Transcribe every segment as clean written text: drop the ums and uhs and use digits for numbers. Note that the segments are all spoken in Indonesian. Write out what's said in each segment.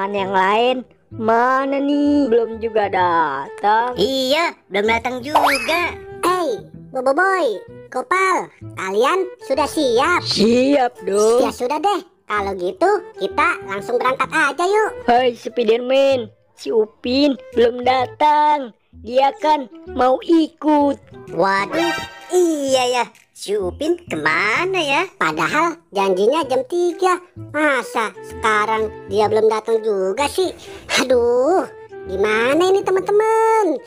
teman yang lain mana nih? Belum juga datang. Iya, belum datang juga. Hey, Boboiboy, Gopal, kalian sudah siap? Siap dong. Ya sudah deh, kalau gitu kita langsung berangkat aja yuk. Hai Spiderman, si Upin belum datang. Dia kan mau ikut. Waduh, iya ya. Si Upin kemana ya? Padahal janjinya jam 3. Masa sekarang dia belum datang juga sih? Aduh, gimana ini teman-teman?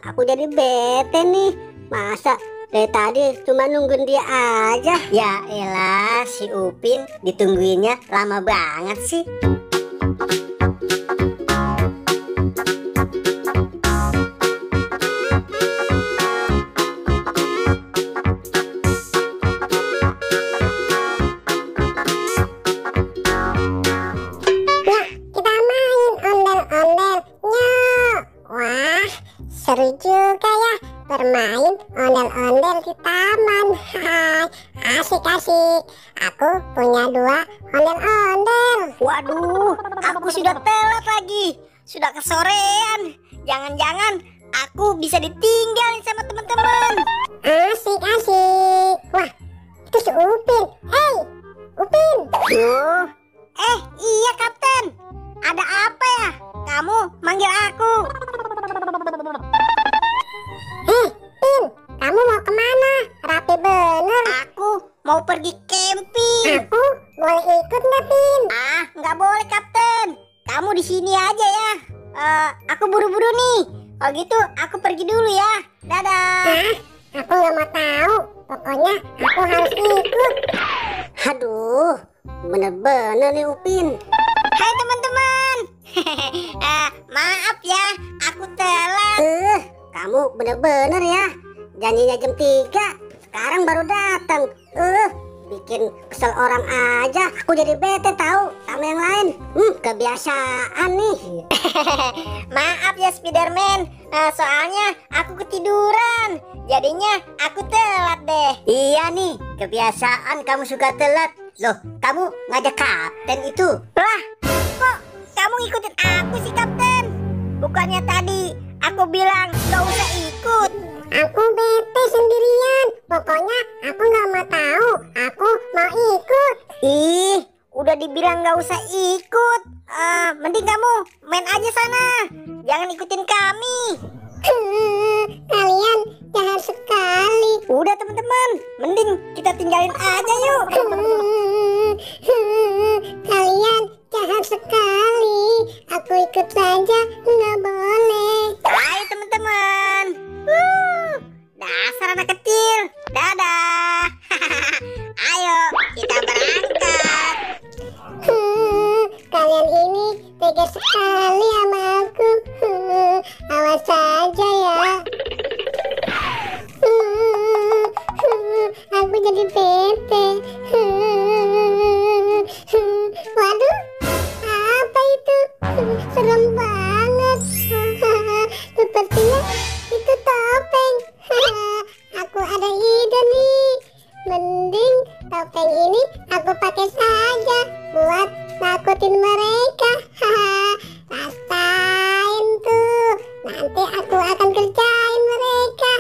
Aku jadi bete nih. Masa dari tadi cuma nungguin dia aja? Ya elah, si Upin ditungguinnya lama banget sih. Seru juga ya bermain ondel-ondel di taman. Hai, asik-asik. Aku punya 2 ondel-ondel. Waduh, aku sudah telat lagi. Sudah kesorean. Jangan-jangan aku bisa ditinggalin sama teman-teman. Asik-asik. Wah, itu si Upin. Hey, Upin. Duh. Iya Kapten. Ada apa ya? Kamu manggil aku? Pin, kamu mau kemana? Rapi bener. Aku mau pergi camping. Aku boleh ikut nggak, Pin? Nggak boleh Kapten. Kamu di sini aja ya. Aku buru-buru nih. Kalau gitu aku pergi dulu ya. Dadah. Aku nggak mau tahu. Pokoknya aku harus ikut. Aduh, bener-bener nih Upin. Hai teman-teman. Maaf ya, aku telat. Kamu bener-bener ya. Janjinya jam 3, sekarang baru datang. Bikin kesel orang aja. Aku jadi bete tahu sama yang lain. Kebiasaan nih. Maaf ya Spiderman. Soalnya aku ketiduran. Jadinya aku telat deh. Iya nih, kebiasaan kamu suka telat. Loh, kamu ngajak Kapten itu? Lah, kok kamu ngikutin aku sih Kapten? Bukannya tadi aku bilang gak usah ikut. Aku bete sendirian. Pokoknya aku nggak mau tahu. Aku mau ikut. Ih, udah dibilang gak usah ikut. Mending kamu main aja sana. Jangan ikutin kami. Kalian jahat sekali. Udah teman-teman, mending kita tinggalin aja yuk. Kalian jahat sekali. Aku ikut saja, nggak boleh. Hai teman-teman. Dasar anak kecil. Dadah. Ayo kita berangkat. Kalian ini tega sekali sama aku. Awas saja ya. Aku jadi bete. Waduh, apa itu? Serem banget. Sepertinya itu topeng. Aku ada ide nih. Mending topeng ini aku pakai saja buat nakutin mereka. Rasain tuh. Nanti aku akan kerjain mereka.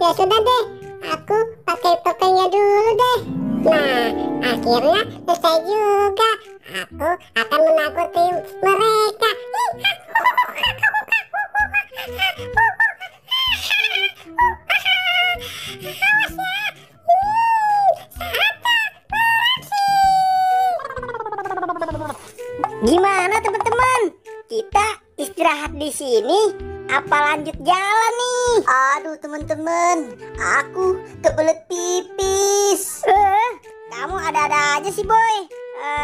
Ya sudah deh, aku pakai topengnya dulu deh. Nah, akhirnya selesai juga. Aku akan menakuti mereka. Gimana teman-teman? Kita istirahat di sini apa lanjut jalan nih? Aduh teman-teman, aku kebelet pipis. Kamu ada-ada aja sih boy.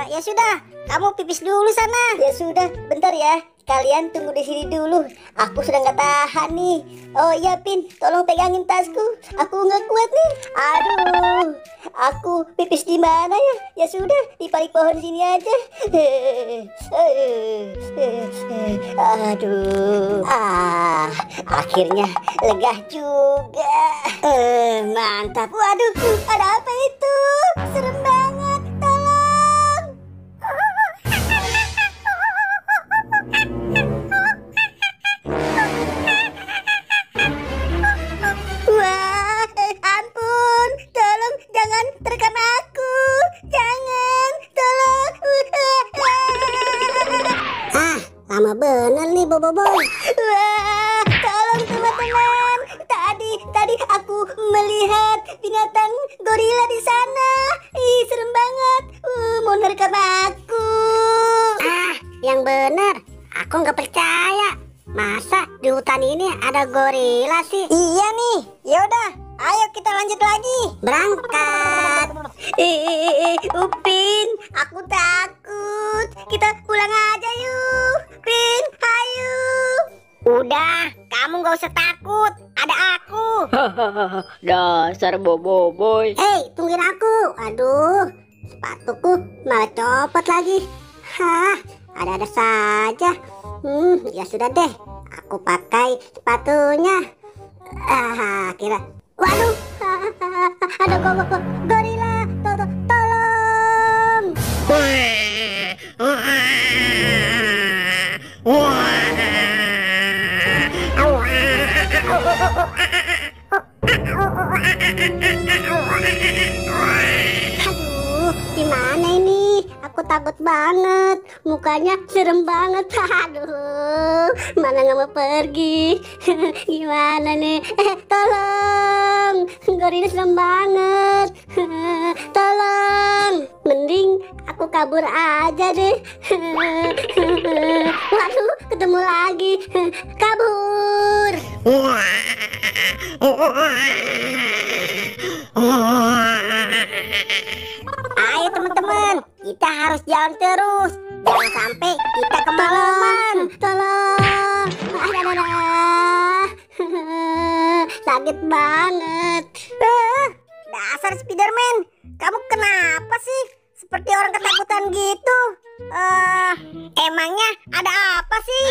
Ya sudah, kamu pipis dulu sana. Ya sudah, bentar ya. Kalian tunggu di sini dulu. Aku sudah nggak tahan nih. Oh iya Pin, tolong pegangin tasku. Aku nggak kuat nih. Aduh, aku pipis di mana ya? Ya sudah, di balik pohon sini aja. Aduh, akhirnya lega juga. Mantap. Waduh, ada apa itu? Serem banget. Tolong. lama bener nih Bobo Boy. Wah, tolong teman-teman. Tadi aku melihat binatang gorila di sana. Ih, serem banget. Mau nerkam aku. Yang bener, aku nggak percaya. Masa di hutan ini ada gorila sih? Iya nih. Yaudah, ayo kita lanjut lagi. Berangkat. Upin, aku takut. Kita pulang aja yuk. Upin, ayo. Udah, kamu gak usah takut. Ada aku. Hahaha, dasar Bobo Boy. Hei, tungguin aku. Aduh, sepatuku malah copot lagi. Hah, ada-ada saja. Ya sudah deh, aku pakai sepatunya. Kira. Waduh, ada gorila. Tolong. Aduh, gimana ini? Aku takut banget. Mukanya serem banget. Aduh, mana nggak mau pergi. Gimana nih? Tolong, gorila serem banget. Tolong, mending aku kabur aja deh. Waduh, ketemu lagi. Kabur. Ayo teman-teman, kita harus jalan terus. Jangan sampai kita kemalaman. Tolong. Sakit banget. Dasar Spiderman, kamu kenapa sih? Seperti orang ketakutan gitu. Emangnya ada apa sih?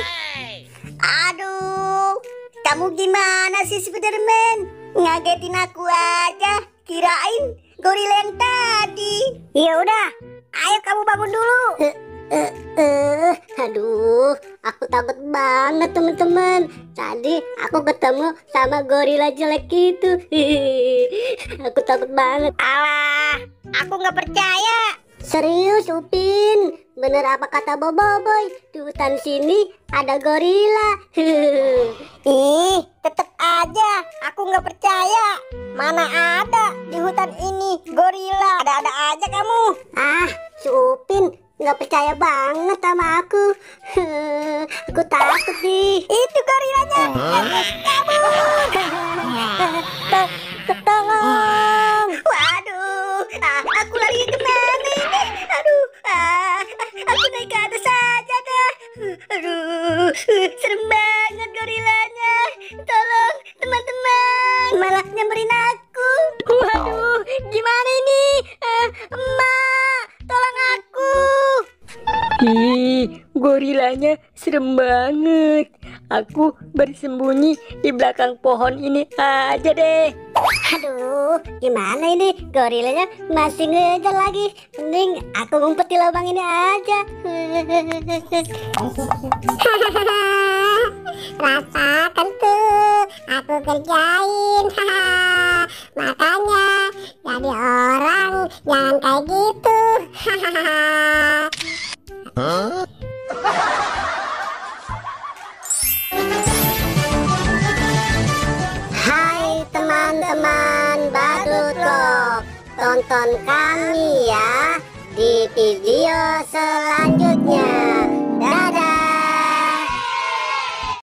Aduh, kamu gimana sih Spiderman? Ngagetin aku aja. Kirain gorila yang tadi. Ya udah, ayo kamu bangun dulu. Aduh, aku takut banget teman-teman. Tadi aku ketemu sama gorila jelek itu. Aku takut banget. Alah, aku nggak percaya. Serius Upin, bener apa kata Bobo Boy? Di hutan sini ada gorila. Ih, tetep aja aku nggak percaya. Mana ada di hutan ini gorila. Ada-ada aja kamu. Si Upin nggak percaya banget sama aku. Aku takut nih. Itu gorilanya. Tolong. Waduh, aku lari kemana ini? Aduh, aku naik ke atas saja dah. Aduh, serem banget gorilanya. Tolong teman-teman, malah nyamperin aku. Waduh, gimana ini? Emak, tolong aku. Ih, gorilanya serem banget. Aku bersembunyi di belakang pohon ini aja deh. Aduh, gimana ini? Gorilanya masih ngejar lagi. Mending aku ngumpet di lubang ini aja. Rasakan tuh, aku kerjain. Makanya jadi orang jangan kayak gitu. Hai teman-teman Badut Vlog, tonton kami ya di video selanjutnya.